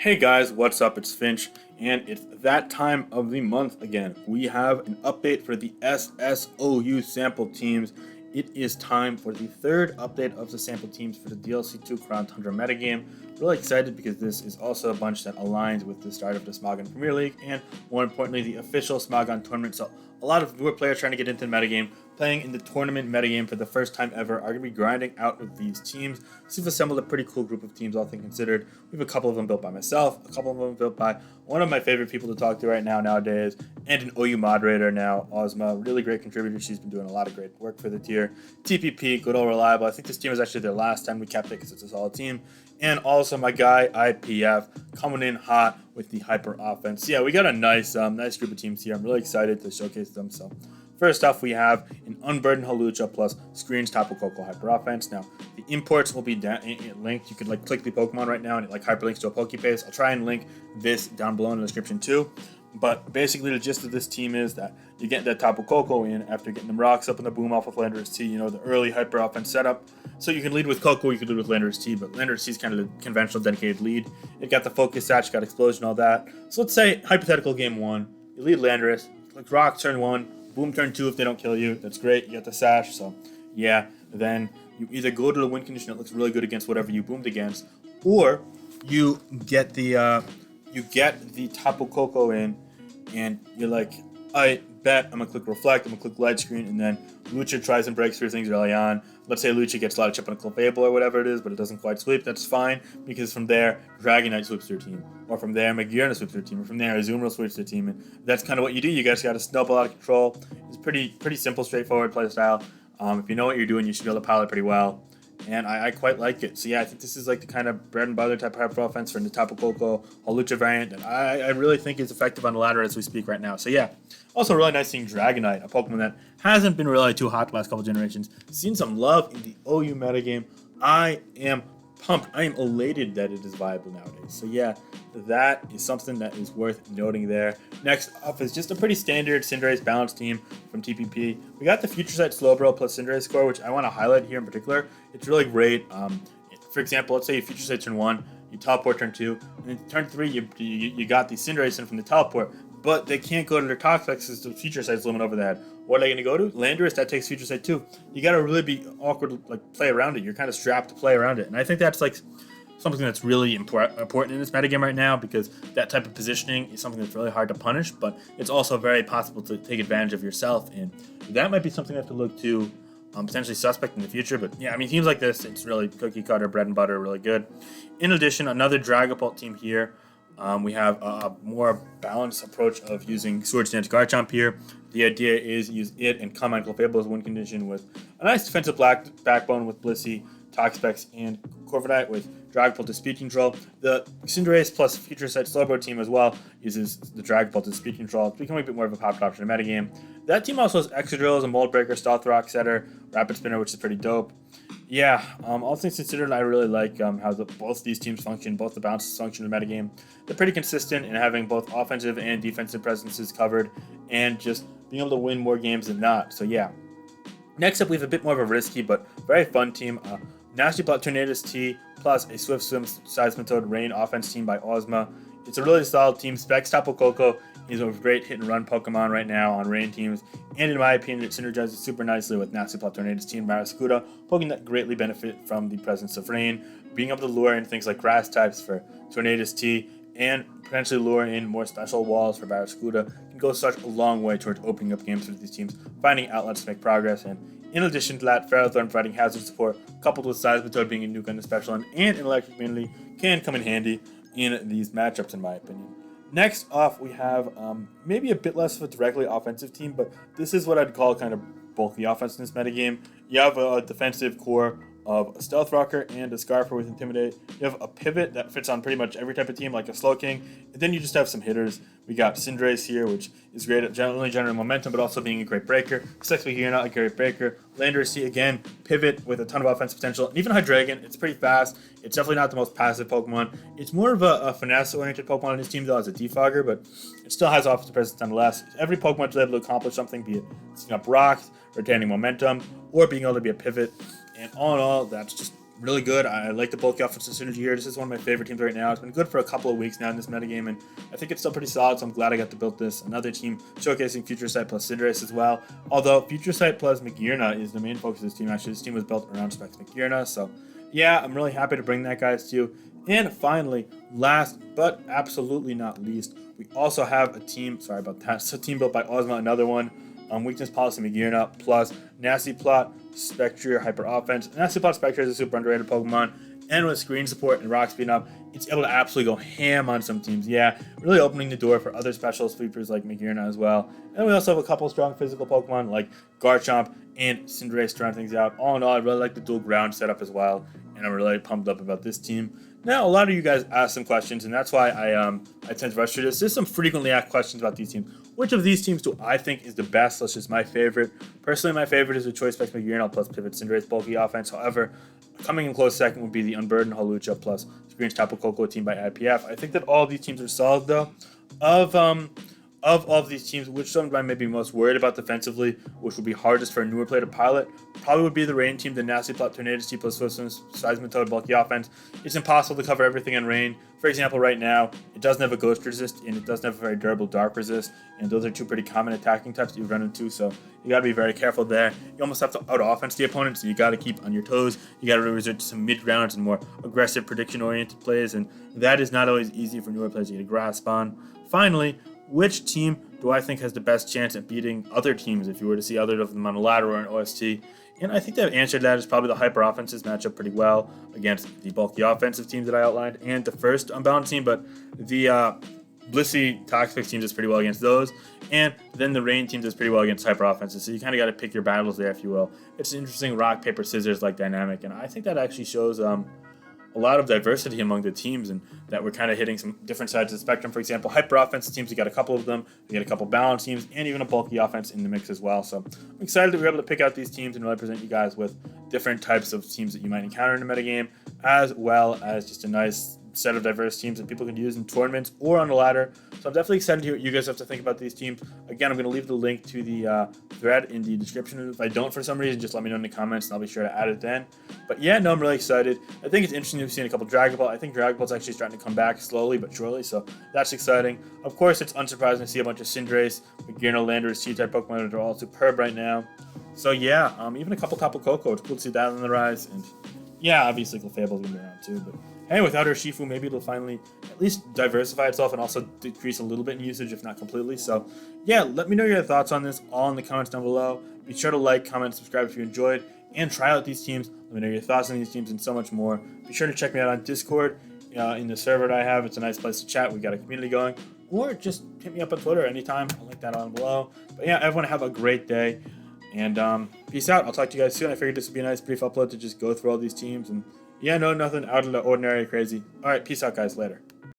Hey guys, what's up? It's Finch, and it's that time of the month again. We have an update for the SSOU sample teams. It is time for the third update of the sample teams for the DLC2 Crown Tundra metagame. Really excited because this is also a bunch that aligns with the start of the Smogon Premier League and, more importantly, the official Smogon tournament. So, a lot of newer players trying to get into the metagame, playing in the tournament metagame for the first time ever, are going to be grinding out with these teams. So we've assembled a pretty cool group of teams, all things considered. We have a couple of them built by myself, a couple of them built by one of my favorite people to talk to right now nowadays, and an OU moderator now, Ozma. Really great contributor. She's been doing a lot of great work for the tier. TPP, good old reliable. I think this team was actually their last time we kept it because it's a solid team. And also my guy, IPF, coming in hot with the hyper offense. Yeah, we got a nice group of teams here. I'm really excited to showcase them. So first off, we have an Unburdened Halucha plus Screens Tapu Koko Hyper Offense. Now, the imports will be linked. You could click the Pokemon right now and it hyperlinks to a Pokepaste. I'll try and link this down below in the description too. But basically, the gist of this team is that you get that Tapu Koko in after getting them rocks up in the boom off of Landorus T, the early hyper offense setup. So you can lead with Koko, you can lead with Landorus T, but Landorus T is kind of the conventional dedicated lead. It got the focus satch, got explosion, all that. So let's say, hypothetical game 1, you lead Landorus, click rock turn 1, boom turn 2 if they don't kill you. That's great, you get the sash. So yeah, then you either go to the win condition that looks really good against whatever you boomed against, or you get the Tapu Koko in, and you're like, I bet I'm gonna click reflect, I'm gonna click light screen, and then Lucha tries and breaks through things early on. Let's say Lucha gets a lot of chip on a Clefable or whatever it is, but it doesn't quite sweep. That's fine, because from there, Dragonite sweeps your team, or from there, Magirna sweeps your team, or from there, Azumarill sweeps your team, and that's kind of what you do. You guys got to snowball out of control. It's pretty simple, straightforward play style. If you know what you're doing, you should be able to pilot pretty well. And I quite like it. So yeah, I think this is the kind of bread and butter type of hyper offense for the Tapu Koko Halucha variant that I really think is effective on the ladder as we speak right now. So yeah, also really nice seeing Dragonite, a Pokemon that hasn't been really too hot the last couple generations. Seen some love in the OU metagame. I am pumped. I am elated that it is viable nowadays. So yeah, that is something that is worth noting there. Next up is just a pretty standard Cinderace balance team from TPP. We got the Future Sight Slowbro plus Cinderace score, which I want to highlight here in particular. It's really great. For example, let's say you Future Sight turn 1, you teleport turn 2, and then turn 3 you got the Cinderace in from the teleport, but they can't go to their Toxapex because the Future Sight's limit over that. What are they going to go to? Landorus, that takes Future Sight too. You got to really be awkward, play around it. You're kind of strapped to play around it. And I think that's something that's really important in this metagame right now, because that type of positioning is something that's really hard to punish, but it's also very possible to take advantage of yourself. And that might be something I have to look to potentially suspect in the future. But yeah, I mean, teams like this, it's really cookie cutter, bread and butter, really good. In addition, another Dragapult team here. We have a more balanced approach of using Swords Dance Garchomp here. The idea is use it and come on Clefable as win condition with a nice defensive backbone with Blissey, Toxapex, and Corviknight with Dragapult to speed control. The Cinderace plus Future Sight Slowbro team as well uses the Dragapult to speed control. It's becoming a bit more of a popular option in the metagame. That team also has Excadrill as a Mold Breaker, Stealth Rock Setter, Rapid Spinner, which is pretty dope. Yeah, all things considered, I really like how both these teams function, both the bounces function in the metagame. They're pretty consistent in having both offensive and defensive presences covered, and just being able to win more games than not. So yeah. Next up, we have a bit more of a risky but very fun team. Nasty Plot Tornadus T plus a Swift Swim Seismitoad Rain offense team by Ozma. It's a really solid team. Specs Tapu Koko is a great hit and run Pokemon right now on Rain teams, and in my opinion, it synergizes super nicely with Nasty Plot Tornadus T and Barraskewda, Pokemon that greatly benefit from the presence of Rain, being able to lure in things like grass types for Tornadus T, and potentially lure in more special walls for Barraskewda can go such a long way towards opening up games for these teams, finding outlets to make progress. And in addition to that, Ferrothorn providing hazard support, coupled with Seismitoad being a new kind of special and electric immunity, can come in handy in these matchups, in my opinion. Next off, we have maybe a bit less of a directly offensive team, but this is what I'd call kind of bulky offense in this metagame. You have a defensive core of a Stealth Rocker and a Scarfer with Intimidate. You have a pivot that fits on pretty much every type of team, like a Slowking. And then you just have some hitters. We got Cinderace here, which is great at generally generating momentum, but also being a great breaker. Sexby here, not a great breaker. Landorus T, again, pivot with a ton of offensive potential. And even Hydreigon, it's pretty fast. It's definitely not the most passive Pokemon. It's more of a finesse-oriented Pokemon in his team, though, as a Defogger, but it still has offensive presence nonetheless. Every Pokemon is able to accomplish something, be it setting up rocks, retaining momentum, or being able to be a pivot. And all in all, that's just really good. I like the bulky offensive synergy here. This is one of my favorite teams right now. It's been good for a couple of weeks now in this metagame, and I think it's still pretty solid, so I'm glad I got to build this. Another team showcasing Future Sight plus Cinderace as well. Although Future Sight plus Magearna is the main focus of this team. Actually, this team was built around Specs Magearna, so yeah, I'm really happy to bring that, guys, to you. And finally, last but absolutely not least, we also have a team, sorry about that, it's a team built by Ozma, another one. Weakness Policy Magearna plus Nasty Plot Spectre Hyper Offense. Nasty Plot Spectre is a super underrated Pokemon, and with screen support and rock speed up, it's able to absolutely go ham on some teams. Yeah, really opening the door for other special sweepers like Magearna as well. And we also have a couple strong physical Pokemon like Garchomp and Cinderace to round things out. All in all, I really like the dual ground setup as well, and I'm really pumped up about this team. Now, a lot of you guys asked some questions, and that's why I tend to rush through this. There's some frequently asked questions about these teams. Which of these teams do I think is the best? That's just my favorite. Personally, my favorite is the Choice Specs Magearna plus Pivot Cinderace bulky offense. However, coming in close second would be the Unburdened Hawlucha plus Screens Tapu Koko team by IPF. I think that all these teams are solid, though. Of all of these teams, which some I may be most worried about defensively, which would be hardest for a newer player to pilot, probably would be the Rain team, the Nasty Plot Tornadus T plus Seismitoad bulky offense. It's impossible to cover everything in Rain. For example, right now, it doesn't have a Ghost Resist, and it doesn't have a very durable Dark Resist, and those are two pretty common attacking types that you run into, so you gotta be very careful there. You almost have to out-offense the opponent, so you gotta keep on your toes. You gotta resort to some mid-rounds and more aggressive prediction-oriented plays, and that is not always easy for newer players to get a grasp on. Finally, which team do I think has the best chance at beating other teams if you were to see other of them on a ladder or an OST? And I think the answer to that is probably the hyper offenses match up pretty well against the bulky offensive teams that I outlined and the first Unbound team, but the Blissey Toxic teams is pretty well against those, and then the Rain teams is pretty well against hyper offenses, so you kind of got to pick your battles there, if you will. It's an interesting rock, paper, scissors like dynamic, and I think that actually shows a lot of diversity among the teams, and that we're kind of hitting some different sides of the spectrum. For example, hyper offensive teams, you got a couple of them, you got a couple balance teams, and even a bulky offense in the mix as well. So I'm excited that we're able to pick out these teams and really present you guys with different types of teams that you might encounter in the metagame, as well as just a nice set of diverse teams that people can use in tournaments or on the ladder. So I'm definitely excited to hear what you guys have to think about these teams. Again, I'm going to leave the link to the thread in the description. If I don't for some reason, just let me know in the comments and I'll be sure to add it then. But yeah, no, I'm really excited. I think it's interesting to have seen a couple Dragon Ball. I think Dragon Ball's actually starting to come back slowly but surely, so that's exciting. Of course, it's unsurprising to see a bunch of Cinderace, Magearna, Landorus, C-type Pokemon that are all superb right now. So yeah, even a couple Tapu Koko. It's cool to see that on the rise. And yeah, obviously Clefable's going to be around too, but hey, without Urshifu, maybe it'll finally at least diversify itself and also decrease a little bit in usage, if not completely. So, yeah, let me know your thoughts on this all in the comments down below. Be sure to like, comment, subscribe if you enjoyed, and try out these teams. Let me know your thoughts on these teams and so much more. Be sure to check me out on Discord in the server that I have. It's a nice place to chat. We've got a community going. Or just hit me up on Twitter anytime. I'll link that on below. But yeah, everyone have a great day. And peace out. I'll talk to you guys soon. I figured this would be a nice brief upload to just go through all these teams and yeah, no, nothing out of the ordinary or crazy. All right, peace out, guys. Later.